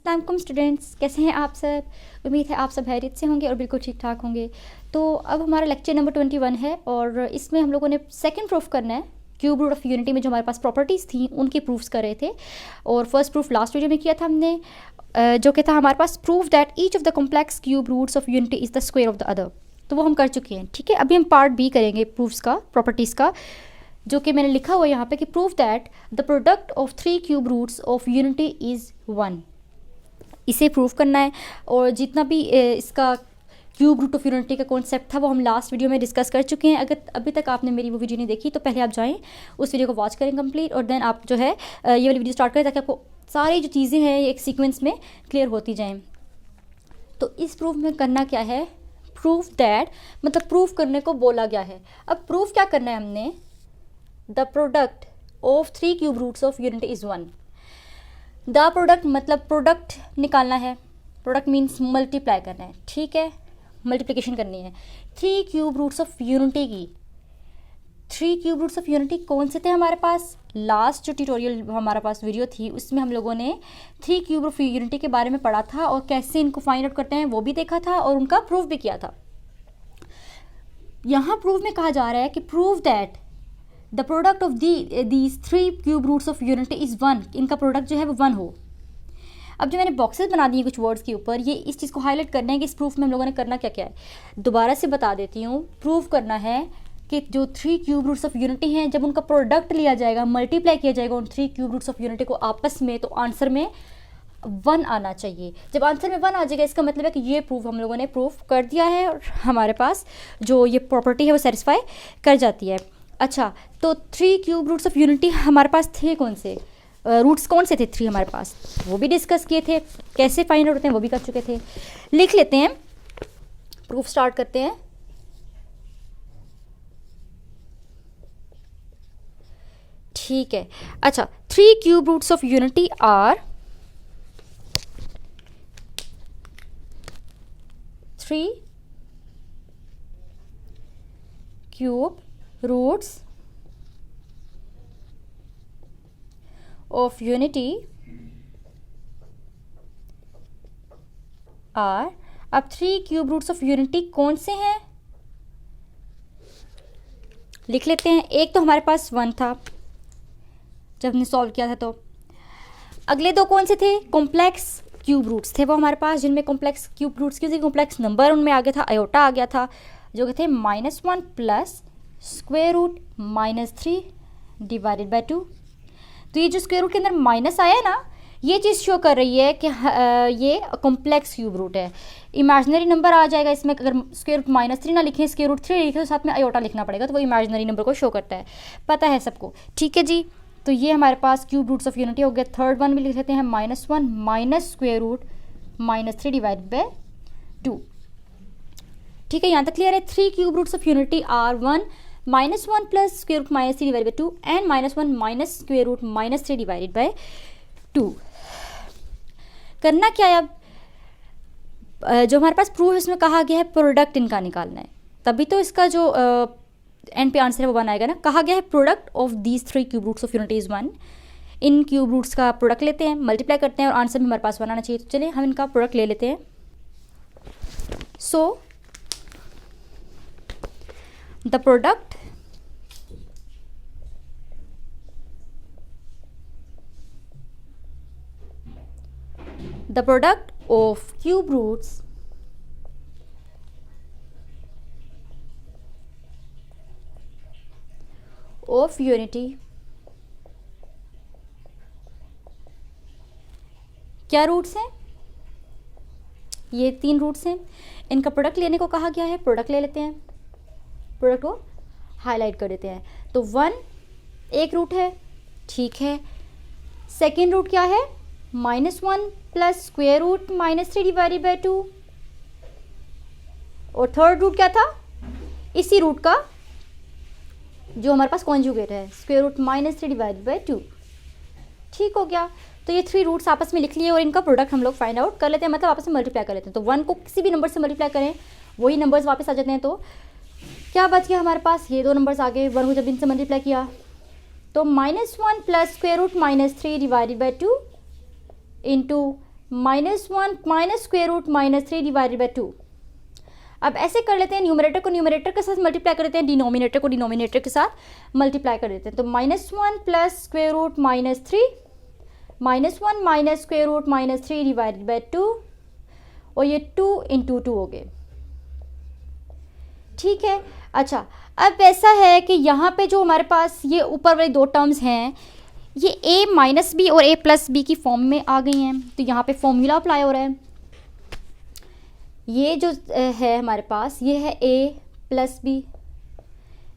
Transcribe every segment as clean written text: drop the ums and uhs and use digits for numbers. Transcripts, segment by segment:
अस्सलाम स्टूडेंट्स, कैसे हैं आप सब। उम्मीद है आप सब खैरियत से होंगे और बिल्कुल ठीक ठाक होंगे। तो अब हमारा लेक्चर नंबर 21 है और इसमें हम लोगों ने सेकंड प्रूफ करना है। क्यूब रूट ऑफ यूनिटी में जो हमारे पास प्रॉपर्टीज़ थी उनके प्रूफ्स कर रहे थे और फर्स्ट प्रूफ लास्ट वीडियो में किया था हमने, जो कि था हमारे पास proof that each of the complex cube roots of unity is the square of the other. तो वो हम कर चुके हैं, ठीक है। अभी हम पार्ट बी करेंगे प्रूफ्स का, प्रॉपर्टीज़ का, जो कि मैंने लिखा हुआ है यहाँ पे कि proof that the product of 3 cube roots of unity is 1। इसे प्रूफ करना है और जितना भी इसका क्यूब रूट ऑफ यूनिटी का कॉन्सेप्ट था वो हम लास्ट वीडियो में डिस्कस कर चुके हैं। अगर अभी तक आपने मेरी वो वीडियो नहीं देखी तो पहले आप जाएं, उस वीडियो को वॉच करें कंप्लीट, और देन आप जो है ये वाली वीडियो स्टार्ट करें ताकि आपको सारी जो चीज़ें हैं एक सीक्वेंस में क्लियर होती जाएँ। तो इस प्रूफ में करना क्या है, प्रूफ दैट मतलब प्रूफ करने को बोला गया है। अब प्रूफ क्या करना है हमने, the product of 3 cube roots of unity is 1। The product मतलब प्रोडक्ट निकालना है, प्रोडक्ट मीन्स मल्टीप्लाई करना है, ठीक है, मल्टीप्लिकेशन करनी है 3 क्यूब रूट्स ऑफ यूनिटी की। 3 क्यूब रूट्स ऑफ यूनिटी कौन से थे हमारे पास, लास्ट जो ट्यूटोरियल हमारे पास वीडियो थी उसमें हम लोगों ने 3 क्यूब ऑफ यूनिटी के बारे में पढ़ा था और कैसे इनको फाइंड आउट करते हैं वो भी देखा था और उनका प्रूफ भी किया था। यहाँ प्रूफ में कहा जा रहा है कि proof that the product of these 3 cube roots of unity is 1। इनका प्रोडक्ट जो है वो 1 हो। अब जो मैंने बॉक्सेस बना दिए कुछ वर्ड्स के ऊपर, ये इस चीज़ को हाईलाइट करना है कि इस प्रूफ में हम लोगों ने करना क्या क्या है। दोबारा से बता देती हूँ, प्रूफ करना है कि जो 3 क्यूब रूट्स ऑफ यूनिटी हैं जब उनका प्रोडक्ट लिया जाएगा, मल्टीप्लाई किया जाएगा उन 3 क्यूब रूट्स ऑफ यूनिटी को आपस में, तो आंसर में 1 आना चाहिए। जब आंसर में 1 आ जाएगा इसका मतलब है कि ये प्रूफ हम लोगों ने प्रूफ कर दिया है और हमारे पास जो ये प्रॉपर्टी है वो सेटिस्फाई कर जाती है। अच्छा, तो 3 क्यूब रूट्स ऑफ यूनिटी हमारे पास थे कौन से, रूट्स कौन से थे 3 हमारे पास, वो भी डिस्कस किए थे। कैसे फाइंड आउट होते हैं वो भी कर चुके थे। लिख लेते हैं, प्रूफ स्टार्ट करते हैं। ठीक है, अच्छा, 3 cube roots of unity are 3 cube roots of unity are। अब 3 क्यूब रूट्स ऑफ यूनिटी कौन से हैं, लिख लेते हैं। एक तो हमारे पास 1 था जब हमने सॉल्व किया था, तो अगले दो कौन से थे, कॉम्प्लेक्स क्यूब रूट्स थे वो हमारे पास, जिनमें कॉम्प्लेक्स क्यूब रूट्स की कॉम्प्लेक्स नंबर उनमें आ गया था, आयोटा आ गया था, जो कि थे -1 plus square root -3 divided by 2। तो ये जो स्क्वायर रूट के अंदर माइनस आया है ना, ये चीज़ शो कर रही है कि ये कॉम्प्लेक्स क्यूब रूट है। इमेजिनरी नंबर आ जाएगा इसमें, अगर स्क्वायर रूट -3 ना लिखें, स्क्वायर रूट 3 लिखें तो साथ में आयोटा लिखना पड़ेगा, तो वो इमेजिनरी नंबर को शो करता है, पता है सबको, ठीक है जी। तो ये हमारे पास क्यूब रूट्स ऑफ यूनिटी हो गया। थर्ड वन भी लिख लेते हैं, -1 minus square root -3 divide by 2, ठीक है, यहाँ तक क्लियर है। 3 cube roots of unity are 1 -1 plus square root -3 divide by 2 and -1 minus square root -3 divided by 2। करना क्या है अब, जो हमारे पास प्रूफ है उसमें कहा गया है प्रोडक्ट इनका निकालना है, तभी तो इसका जो एंड पे आंसर है वो 1 आएगा ना। कहा गया है product of these 3 cube roots of unity is 1। इन क्यूब रूट्स का प्रोडक्ट लेते हैं, मल्टीप्लाई करते हैं और आंसर में हमारे पास 1 आना चाहिए। तो चलिए हम इनका प्रोडक्ट ले लेते हैं। सो the product of cube roots of unity, क्या रूट्स हैं, ये 3 रूट्स हैं। इनका प्रोडक्ट लेने को कहा गया है, प्रोडक्ट ले लेते हैं, प्रोडक्ट को हाईलाइट कर देते हैं। तो 1 एक रूट है, ठीक है। सेकेंड रूट क्या है, -1 plus square root -3 divided by 2। और थर्ड रूट क्या था, इसी रूट का जो हमारे पास कॉन्जुगेट है, स्क्वायर रूट -3 डिवाइडेड बाई 2, ठीक हो गया। तो ये 3 रूट्स आपस में लिख लिए और इनका प्रोडक्ट हम लोग फाइंड आउट कर लेते हैं, मतलब आपस में मल्टीप्लाई कर लेते हैं। तो 1 को किसी भी नंबर से मल्टीप्लाई करें वही नंबर्स वापस आ जाते हैं। तो क्या बच गया हमारे पास, ये 2 नंबर्स आ गए। 1 को जब इनसे मल्टीप्लाई किया तो -1 plus square root -3 divided by 2 into -1 minus square root -3 divided by 2। अब ऐसे कर लेते हैं, न्यूमरेटर को न्यूमरेटर के साथ मल्टीप्लाई कर देते हैं, डिनोमिनेटर को डिनोमिनेटर के साथ मल्टीप्लाई कर देते हैं। तो -1 plus square root -3 -1 minus square root -3 divided by 2, और ये 2 इंटू 2 हो गए। ठीक है। अच्छा, अब ऐसा है कि यहाँ पे जो हमारे पास ये ऊपर वाली दो टर्म्स हैं, ये a माइनस बी और a प्लस बी की फॉर्म में आ गई हैं। तो यहाँ पे फॉर्मूला अप्लाई हो रहा है। ये जो है हमारे पास, ये है a प्लस बी,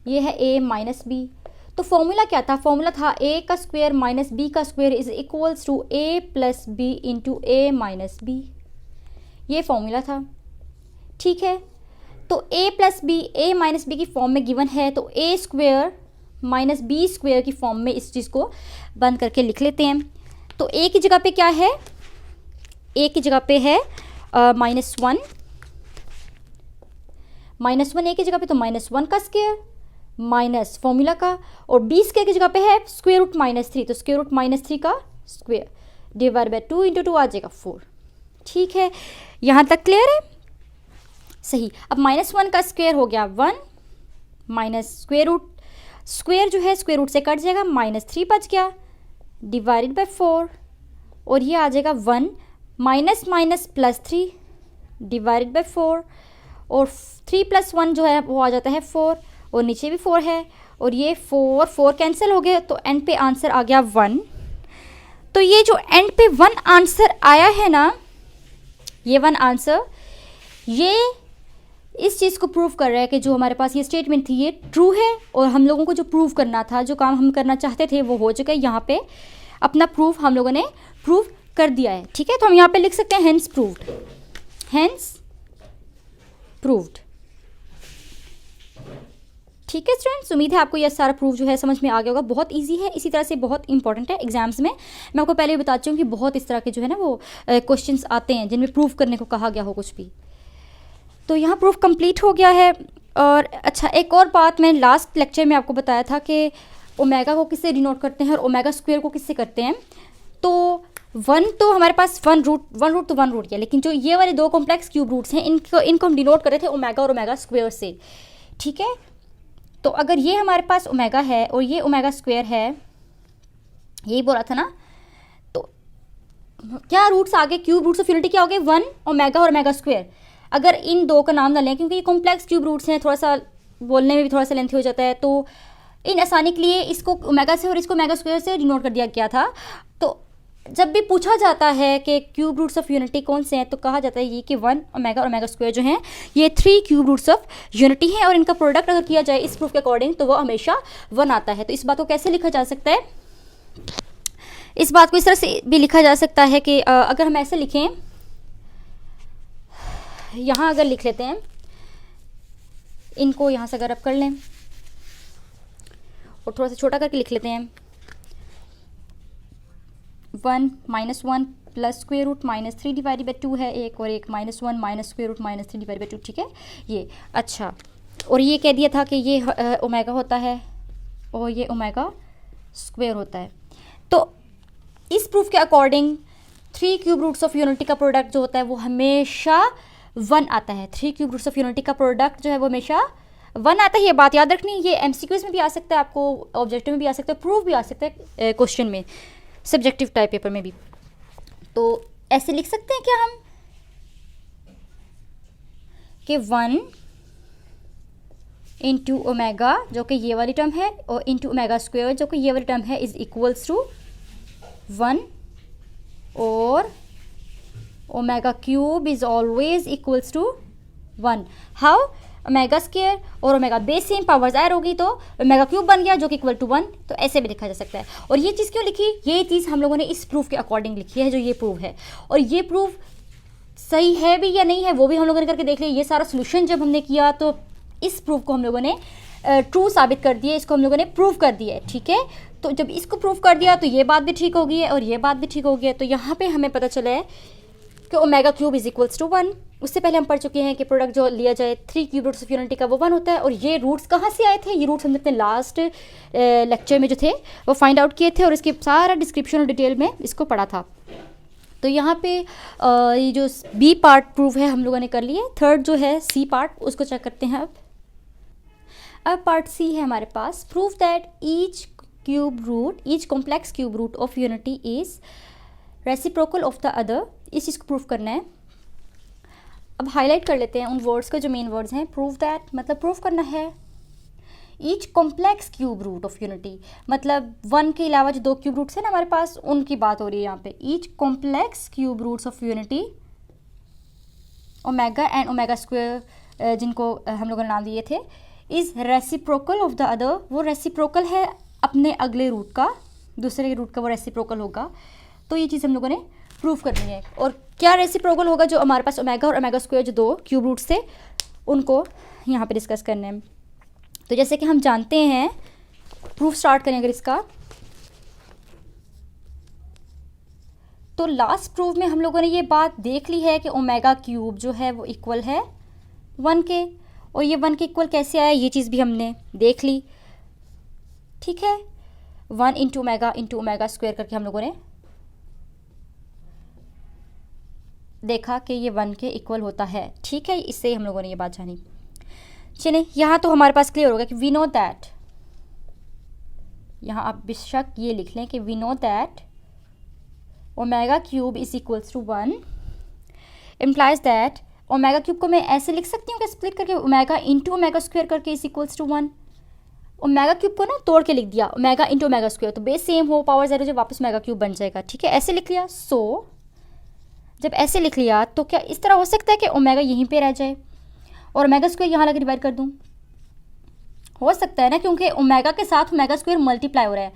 ये है a माइनस बी। तो फॉर्मूला क्या था? फॉर्मूला था a का स्क्वायर माइनस b का square is equals to a plus B into a minus B. ये फॉर्मूला था। ठीक है। तो a plus B a minus B की फॉर्म में गिवन है, तो a square minus B square की फॉर्म में इस चीज़ को बंद करके लिख लेते हैं। तो a की जगह पे क्या है? a की जगह पे है -1, -1 a की जगह पे, तो -1 का स्क्वायर माइनस फॉर्मूला का, और b स्क्वायर की जगह पे है स्क्वायर रूट -3, तो स्क्वायर रूट -3 का स्क्वायर डिवाइड बाई 2 इंटू 2 आ जाएगा 4। ठीक है, यहाँ तक क्लियर है? सही। अब -1 का स्क्वायर हो गया 1 माइनस स्क्वायर रूट, स्क्वायर जो है स्क्वायर रूट से कट जाएगा, -3 बच गया डिवाइडेड बाई 4, और ये आ जाएगा 1 माइनस माइनस +3 डिवाइडेड बाई 4, और 3 + 1 जो है वो आ जाता है 4, और नीचे भी 4 है, और ये 4 कैंसिल हो गए, तो एंड पे आंसर आ गया 1। तो ये जो एंड पे 1 आंसर आया है ना, ये 1 आंसर, ये इस चीज़ को प्रूव कर रहा है कि जो हमारे पास ये स्टेटमेंट थी ये ट्रू है, और हम लोगों को जो प्रूव करना था, जो काम हम करना चाहते थे, वो हो चुका है। यहाँ पे अपना प्रूफ हम लोगों ने प्रूव कर दिया है। ठीक है, तो हम यहाँ पे लिख सकते हैं हेंस प्रूव्ड, हेंस प्रूव्ड। ठीक है स्टूडेंट्स, उम्मीद है आपको यह सारा प्रूफ जो है समझ में आ गया होगा। बहुत इजी है, इसी तरह से बहुत इंपॉर्टेंट है एग्जाम्स में। मैं आपको पहले भी बता चुकी हूँ कि बहुत इस तरह के जो है ना वो क्वेश्चंस आते हैं जिनमें प्रूफ करने को कहा गया हो कुछ भी। तो यहाँ प्रूफ कंप्लीट हो गया है। और अच्छा, एक और बात मैं लास्ट लेक्चर में आपको बताया था कि ओमेगा को किससे डिनोट करते हैं और ओमेगा स्क्वायर को किससे करते हैं। तो 1 तो हमारे पास वन रूट तो वन रूट है, लेकिन जो ये वाले दो कॉम्प्लेक्स क्यूब रूट्स हैं इनको हम डिनोट करते थे ओमेगा और ओमेगा स्क्वायर से। ठीक है, तो अगर ये हमारे पास ओमेगा है और ये ओमेगा स्क्वायर है, यही बोला था ना, तो क्या रूट्स आगे क्यूब रूट्स ऑफ यूनिटी क्या हो गए? 1 ओमेगा और ओमेगा स्क्वायर। अगर इन दो का नाम ना लें, क्योंकि ये कॉम्प्लेक्स क्यूब रूट्स हैं, थोड़ा सा बोलने में भी थोड़ा सा लेंथी हो जाता है, तो इन आसानी के लिए इसको ओमेगा से और इसको ओमेगा स्क्वायर से डिनोट कर दिया गया था। तो जब भी पूछा जाता है कि क्यूब रूट्स ऑफ यूनिटी कौन से हैं, तो कहा जाता है ये कि 1 ओमेगा और ओमेगा स्क्वायर जो हैं ये 3 क्यूब रूट्स ऑफ यूनिटी हैं, और इनका प्रोडक्ट अगर किया जाए इस प्रूफ के अकॉर्डिंग तो वो हमेशा 1 आता है। तो इस बात को कैसे लिखा जा सकता है? इस बात को इस तरह से भी लिखा जा सकता है कि अगर हम ऐसे लिखें, यहाँ अगर लिख लेते हैं, इनको यहाँ से अगर अब कर लें और थोड़ा सा छोटा करके लिख लेते हैं, 1 -1 plus square root -3 divided by 2 है एक, और एक -1 minus square root -3 divided by 2। ठीक है ये। अच्छा, और ये कह दिया था कि ये ओमेगा होता है और ये ओमेगा स्क्वायर होता है। तो इस प्रूफ के according 3 cube roots of unity का प्रोडक्ट जो होता है वो हमेशा 1 आता है। 3 क्यूब रूट्स ऑफ यूनिटी का प्रोडक्ट जो है वो हमेशा 1 आता है। ये बात याद रखनी, ये MCQs में भी आ सकता है, आपको ऑब्जेक्टिव में भी आ सकता है, प्रूफ भी आ सकता है क्वेश्चन में, सब्जेक्टिव टाइप पेपर में भी। तो ऐसे लिख सकते हैं क्या हम कि 1 इंटू ओमेगा जो कि ये वाली टर्म है, और इंटू ओमेगा स्क्वायर जो कि ये वाली टर्म है, इज इक्वल्स टू 1, और omega cube is always equals to 1। How? Omega square और omega base same, powers add होगी तो ओमेगा क्यूब बन गया जो कि इक्वल टू 1। तो ऐसे भी लिखा जा सकता है। और ये चीज़ क्यों लिखी? ये चीज़ हम लोगों ने इस प्रूफ के अकॉर्डिंग लिखी है, जो ये प्रूफ है। और ये प्रूफ सही है भी या नहीं है वो भी हम लोगों ने करके देख लिया। ये सारा सोल्यूशन जब हमने किया तो इस प्रूफ को हम लोगों ने ट्रू साबित कर दिया, इसको हम लोगों ने प्रूव कर दिया है। ठीक है, तो जब इसको प्रूव कर दिया तो ये बात भी ठीक हो गई है और ये बात भी ठीक हो गई है। तो यहाँ पर हमें पता चला है कि omega cube is equals to 1। उससे पहले हम पढ़ चुके हैं कि प्रोडक्ट जो लिया जाए 3 क्यूब रूट्स ऑफ यूनिटी का वो 1 होता है। और ये रूट्स कहाँ से आए थे? ये रूट्स हमने अपने लास्ट लेक्चर में जो थे वो फाइंड आउट किए थे, और इसके सारा डिस्क्रिप्शन और डिटेल में इसको पढ़ा था। तो तो यहाँ पे ये जो बी पार्ट प्रूव है हम लोगों ने कर लिया है। थर्ड जो है सी पार्ट, उसको चेक करते हैं। अब पार्ट सी है हमारे पास, prove that each complex cube root of unity is reciprocal of the other. इस चीज़ को प्रूव करना है। अब हाईलाइट कर लेते हैं उन वर्ड्स का जो मेन वर्ड्स हैं। प्रूव दैट मतलब प्रूव करना है each complex cube root of unity, मतलब वन के अलावा जो दो क्यूब रूट्स हैं ना हमारे पास, उनकी बात हो रही है यहाँ पे। Each complex cube roots of unity omega and omega square, जिनको हम लोगों ने नाम दिए थे, is reciprocal of the other. वो रेसिप्रोकल है अपने अगले रूट का, दूसरे रूट का वो रेसिप्रोकल होगा। तो ये चीज़ हम लोगों ने प्रूव करनी है। और क्या रेसिप्रोकल होगा, जो हमारे पास ओमेगा और ओमेगा स्क्वायर जो दो क्यूब रूट्स थे उनको यहाँ पे डिस्कस करने हैं। तो जैसे कि हम जानते हैं, प्रूफ स्टार्ट करें अगर इसका, तो लास्ट प्रूफ में हम लोगों ने ये बात देख ली है कि ओमेगा क्यूब जो है वो इक्वल है 1 के, और ये 1 के इक्वल कैसे आया ये चीज़ भी हमने देख ली। ठीक है, 1 इंटू ओमेगा स्क्वायर करके हम लोगों ने देखा कि ये 1 के इक्वल होता है। ठीक है, इससे हम लोगों ने ये बात जानी। चलिए, यहाँ तो हमारे पास क्लियर होगा कि वी नो दैट, यहाँ आप बेशक ये लिख लें कि we know that omega cube is equals to 1, implies that omega cube को मैं ऐसे लिख सकती हूँ कि स्प्लिट करके ओमेगा इंटू ओमेगा स्क्वायर करके is equals to 1। Omega cube को ना तोड़ के लिख दिया, ओमेगा इंटू ओमेगा स्क्वायर, तो बेस सेम हो, पावर 0 जो वापस ओमेगा क्यूब बन जाएगा। ठीक है, ऐसे लिख लिया। सो जब ऐसे लिख लिया तो क्या इस तरह हो सकता है कि ओमेगा यहीं पे रह जाए और ओमेगा स्क्वायर यहाँ लगा डिवाइड कर दूँ? हो सकता है ना, क्योंकि ओमेगा के साथ ओमेगा स्क्वायर मल्टीप्लाई हो रहा है।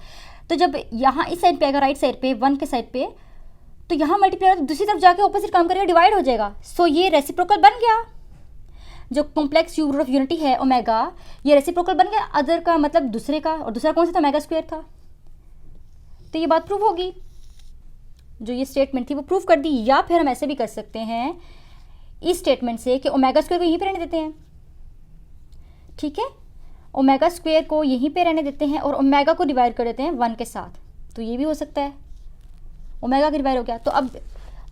तो जब यहाँ इस साइड पे आएगा, राइट साइड पे 1 के साइड पे, तो यहाँ मल्टीप्लाई तो दूसरी तरफ जाके ऑपोजिट काम करेगा, डिवाइड हो जाएगा। सो ये रेसिप्रोकल बन गया। जो complex cube root of unity है ओमेगा, ये रेसिप्रोकल बन गया अदर का, मतलब दूसरे का, और दूसरा कौन सा था? ओमेगा स्क्वायर था। तो ये बात प्रूव होगी, जो ये स्टेटमेंट थी वो प्रूव कर दी। या फिर हम ऐसे भी कर सकते हैं इस स्टेटमेंट से कि ओमेगा स्क्वायर को यहीं पे रहने देते हैं। ठीक है, ओमेगा स्क्वायर को यहीं पे रहने देते हैं और ओमेगा को डिवाइड कर देते हैं 1 के साथ। तो ये भी हो सकता है, ओमेगा का डिवाइड हो गया। तो अब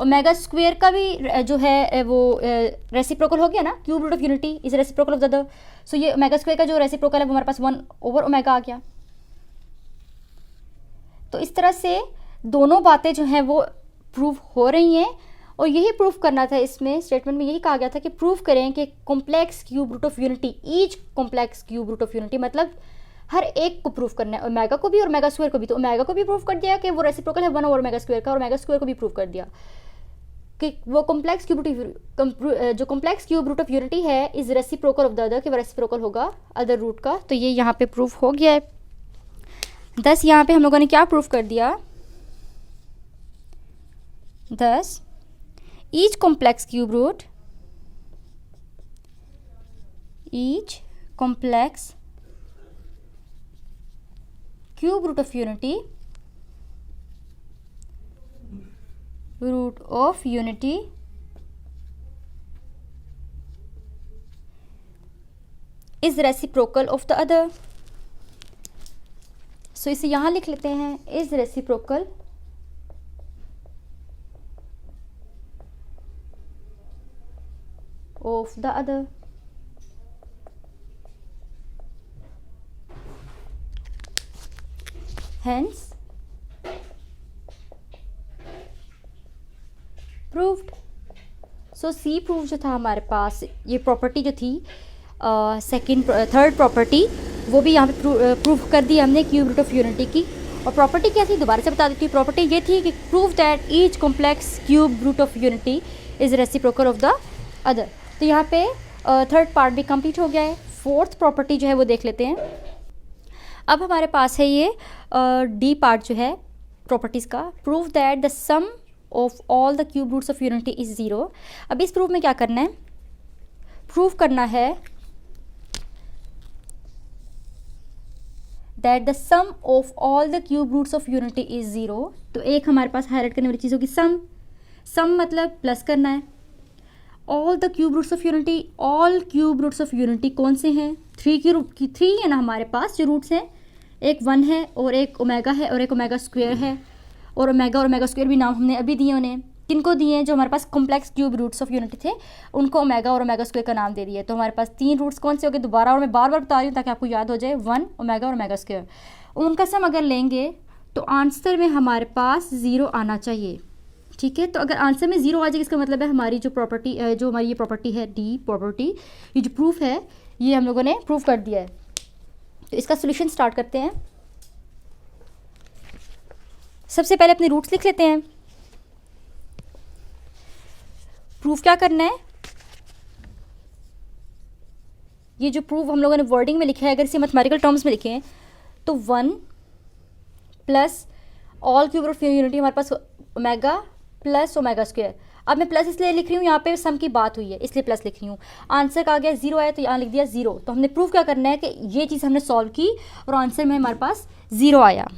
ओमेगा स्क्वायर का भी जो है वो रेसिप्रोकल हो गया ना, cube root of unity is reciprocal of the other. So ये ओमेगा स्क्वायर का जो रेसिप्रोकल है वो हमारे पास 1 ओवर ओमेगा आ गया। तो इस तरह से दोनों बातें जो हैं वो प्रूव हो रही हैं, और यही प्रूफ करना था। इसमें स्टेटमेंट में यही कहा गया था कि प्रूव करें कि complex cube root of unity, each complex cube root of unity, मतलब हर एक को प्रूव करना है, ओमेगा को भी और ओमेगा स्क्वायर को भी। तो ओमेगा को भी प्रूव कर दिया कि वो रेसिप्रोकल है 1 ओवर ओमेगा स्क्वायर का, और ओमेगा स्क्वायर को भी प्रूव कर दिया कि वो complex cube root of unity है is reciprocal of the other, कि वो रेसिप्रोकल होगा अदर रूट का। तो ये यहाँ पे प्रूफ हो गया है। दस यहाँ पे हम लोगों ने क्या प्रूफ कर दिया? दस each complex cube root of unity is reciprocal of the other। so इसे यहाँ लिख लेते हैं, is reciprocal of the other। hence proved। so C proof जो था हमारे पास, ये प्रॉपर्टी जो थी थर्ड प्रॉपर्टी, वो भी यहाँ पे प्रूफ कर दी हमने क्यूब रूट ऑफ यूनिटी की। और प्रॉपर्टी क्या थी दोबारा से बता देती हूँ। प्रॉपर्टी ये थी कि prove that each complex cube root of unity is reciprocal of the other. तो यहाँ पे थर्ड पार्ट भी कंप्लीट हो गया है। फोर्थ प्रॉपर्टी जो है वो देख लेते हैं। अब हमारे पास है ये डी पार्ट जो है प्रॉपर्टीज़ का, prove that the sum of all the cube roots of unity is 0। अब इस प्रूफ में क्या करना है? प्रूव करना है that the sum of all the cube roots of unity is 0। तो एक हमारे पास हाईलाइट करने वाली चीज़ होगी सम मतलब प्लस करना है। All the cube roots of unity, all cube roots of unity कौन से हैं? 3 है ना हमारे पास जो रूट्स हैं, एक 1 है और एक ओमेगा है और एक ओमेगा स्क्वायर है, और ओमेगा स्क्वायर भी नाम हमने अभी दिए उन्हें। किनको दिए हैं, जो हमारे पास complex cube roots of unity थे उनको ओमेगा और ओमेगा स्क्वायर का नाम दे दिया है। तो हमारे पास 3 रूट्स कौन से हो गए दोबारा, और मैं बार बार बता रही हूँ ताकि आपको याद हो जाए, 1 ओमेगा और ओमेगा स्क्वायर। उनका सम अगर लेंगे तो आंसर में हमारे पास 0 आना चाहिए। ठीक है, तो अगर आंसर में 0 आ जाएगा इसका मतलब है हमारी जो प्रॉपर्टी जो हमारी ये प्रॉपर्टी है डी प्रॉपर्टी, ये जो प्रूफ है ये हम लोगों ने प्रूफ कर दिया है। तो इसका सोल्यूशन स्टार्ट करते हैं। सबसे पहले अपने रूट्स लिख लेते हैं। प्रूफ क्या करना है, ये जो प्रूफ हम लोगों ने वर्डिंग में लिखा है अगर इसे मैथमेटिकल टर्म्स में लिखें तो 1 plus all cube of unity हमारे पास ओमेगा प्लस ओमेगा स्क्वायर। अब मैं प्लस इसलिए लिख रही हूँ, यहाँ पे सम की बात हुई है इसलिए प्लस लिख रही हूँ। आंसर का आ गया 0 आया तो यहाँ लिख दिया 0। तो हमने प्रूफ क्या करना है कि ये चीज़ हमने सॉल्व की और आंसर में हमारे पास 0 आया।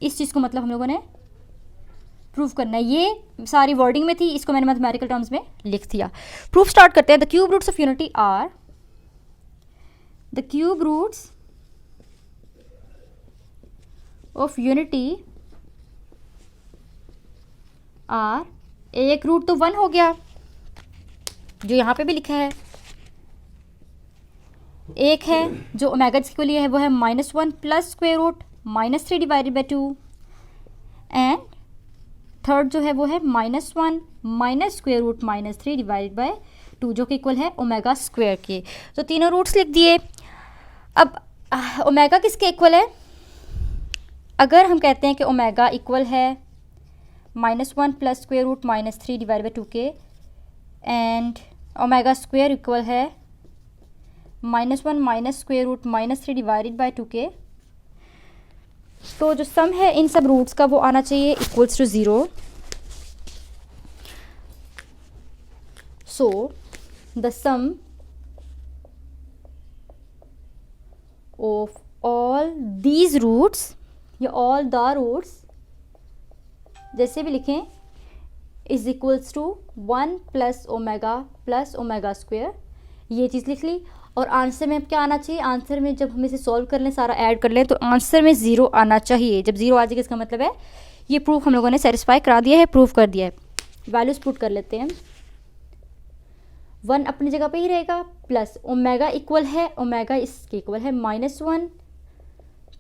इस चीज़ को मतलब हम लोगों ने प्रूफ करना है। ये सारी वर्डिंग में थी, इसको मैंने मैथमेटिकल टर्म्स में लिख दिया। प्रूफ स्टार्ट करते हैं। The cube roots of unity are, the cube roots of unity are, एक रूट तो 1 हो गया जो यहाँ पे भी लिखा है, एक है जो ओमेगा के लिए है वो है -1 plus square root -3 divided by 2, and third जो है वो है -1 minus square root -3 divided by 2 जो कि इक्वल है ओमेगा स्क्वायर के। तो तीनों रूट्स लिख दिए। अब ओमेगा किसके इक्वल है, अगर हम कहते हैं कि ओमेगा इक्वल है -1 plus square root -3 divide by 2 के, एंड ओमेगा स्क्वायर इक्वल है -1 minus square root -3 divided by 2 के, तो जो सम है इन सब रूट्स का वो आना चाहिए equals to 0। So the sum of all these roots या ऑल द रूट्स जैसे भी लिखें is equals to 1 plus omega square, ये चीज़ लिख ली। और आंसर में अब क्या आना चाहिए, आंसर में जब हम इसे सॉल्व कर लें सारा ऐड कर लें तो आंसर में 0 आना चाहिए। जब 0 आ जाएगा इसका मतलब है ये प्रूफ हम लोगों ने सेटिस्फाई करा दिया है, प्रूफ कर दिया है। वैल्यूज पुट कर लेते हैं। 1 अपनी जगह पे ही रहेगा, प्लस ओमेगा इक्वल है, ओमेगा इसके इक्वल है -1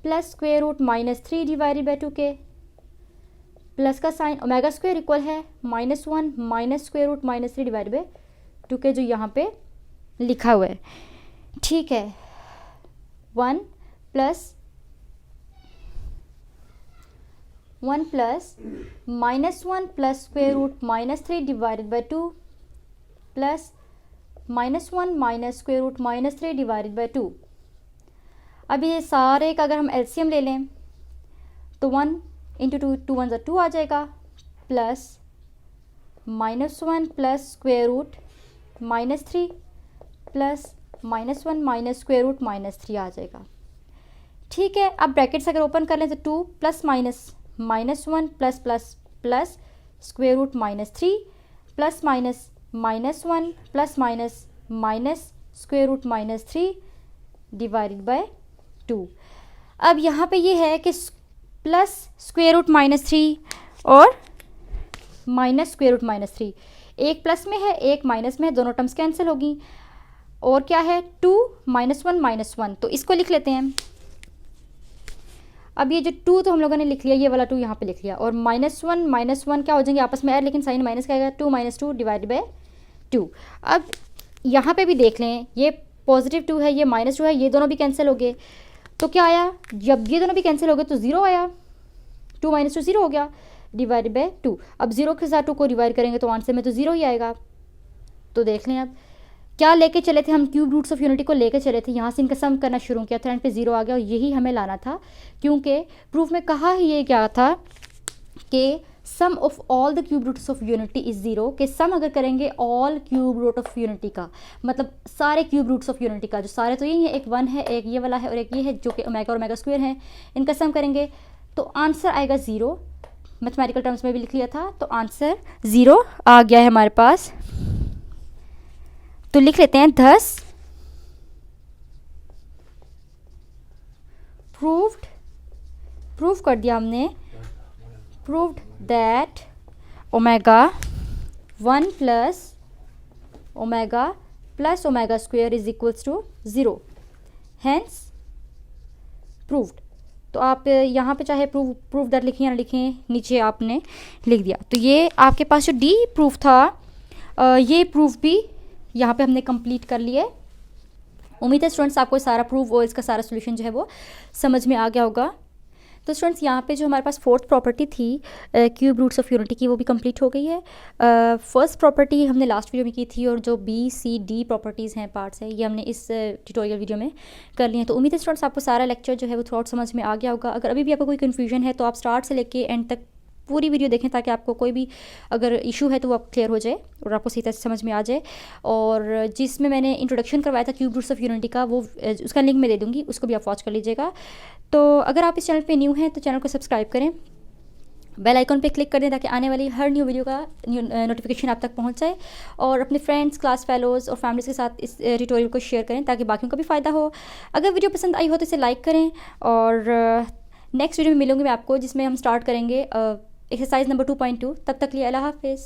plus square root -3 divided by 2 के, प्लस का साइन ओमेगा स्क्वायर इक्वल है -1 minus square root -3 divide by 2 के जो यहाँ पे लिखा हुआ है। ठीक है, 1 plus -1 plus square root -3 divided by 2 plus -1 minus square root -3 divided by 2। अब ये सारे का अगर हम एलसीएम ले लें तो 1 इंटू 2 1 2 आ जाएगा, plus -1 plus square root -3 plus -1 minus square root -3 आ जाएगा। ठीक है, अब ब्रैकेट्स अगर ओपन कर लें तो 2 plus -1 plus plus plus square root -3 plus -1 plus minus square root -3 divided by 2। अब यहाँ पे ये है कि प्लस स्क्वायर रूट -3 और माइनस स्क्वायर रूट -3, एक प्लस में है एक माइनस में है, दोनों टर्म्स कैंसिल होगी। और क्या है 2 -1 तो इसको लिख लेते हैं। अब ये जो 2 तो हम लोगों ने लिख लिया, ये वाला 2 यहाँ पे लिख लिया, और -1 क्या हो जाएंगे आपस में ऐड, लेकिन साइन माइनस का आएगा 2 - 2 डिवाइडेड बाय 2। अब यहाँ पे भी देख लें, ये पॉजिटिव 2 है, ये -2 है, ये दोनों भी कैंसिल हो गए। तो क्या आया, जब ये दोनों भी कैंसिल हो गए तो 0 आया, 2 - 2 0 हो गया डिवाइडेड बाय 2। अब 0 के साथ 2 को डिवाइड करेंगे तो आंसर में तो 0 ही आएगा। तो देख लें अब क्या लेके चले थे हम, क्यूब रूट्स ऑफ यूनिटी को लेके चले थे, यहाँ से इनका सम करना शुरू किया था, एंड पे 0 आ गया, और यही हमें लाना था, क्योंकि प्रूफ में कहा ही ये क्या था कि sum of all the cube roots of unity is 0, कि सम अगर करेंगे all cube root of unity का, मतलब सारे क्यूब रूट्स ऑफ यूनिटी का, जो सारे तो यही है, एक 1 है, एक ये वाला है और एक ये है जो कि ओमेगा और ओमेगा स्क्वायर है, इनका सम करेंगे तो आंसर आएगा 0। मैथमेटिकल टर्म्स में भी लिख लिया था, तो आंसर 0 आ गया है हमारे पास। तो लिख लेते हैं, thus प्रूव कर दिया हमने, proved that omega 1 plus omega square is equals to 0, hence proved. तो आप यहाँ पे चाहे प्रूव दैट लिखें या ना लिखें, नीचे आपने लिख दिया। तो ये आपके पास जो डी प्रूफ था, ये प्रूफ भी यहाँ पे हमने कंप्लीट कर लिया है। उम्मीद है स्टूडेंट्स आपको सारा प्रूफ और इसका सारा सोल्यूशन जो है वो समझ में आ गया होगा। तो स्टूडेंट्स यहाँ पे जो हमारे पास फोर्थ प्रॉपर्टी थी क्यूब रूट्स ऑफ यूनिटी की, वो भी कंप्लीट हो गई है। फर्स्ट प्रॉपर्टी हमने लास्ट वीडियो में की थी, और जो बी सी डी प्रॉपर्टीज़ हैं, पार्ट्स हैं, ये हमने इस ट्यूटोरियल वीडियो में कर लिए हैं। तो उम्मीद है स्टूडेंट्स आपको सारा लेक्चर जो है वो थ्रू आउट समझ में आ गया होगा। अगर अभी भी आपको कोई कन्फ्यूजन है तो आप स्टार्ट से लेके एंड तक पूरी वीडियो देखें, ताकि आपको कोई भी अगर इशू है तो वो आप क्लियर हो जाए और आपको सही तरह से समझ में आ जाए। और जिसमें मैंने इंट्रोडक्शन करवाया था क्यूब रूट्स ऑफ यूनिटी का, वो उसका लिंक मैं दे दूँगी, उसको भी आप वॉच कर लीजिएगा। तो अगर आप इस चैनल पे न्यू हैं तो चैनल को सब्सक्राइब करें, बेल आइकन पे क्लिक कर दें, ताकि आने वाली हर न्यू वीडियो का नोटिफिकेशन आप तक पहुंच जाए। और अपने फ्रेंड्स, क्लास फेलोज़ और फैमिलीज़ के साथ इस ट्यूटोरियल को शेयर करें, ताकि बाकियों का भी फ़ायदा हो। अगर वीडियो पसंद आई हो तो इसे लाइक करें, और नेक्स्ट वीडियो में मिलूंगी मैं आपको, जिसमें हम स्टार्ट करेंगे एक्सरसाइज नंबर 2.2। तब तक लिए अल्लाह हाफिज़।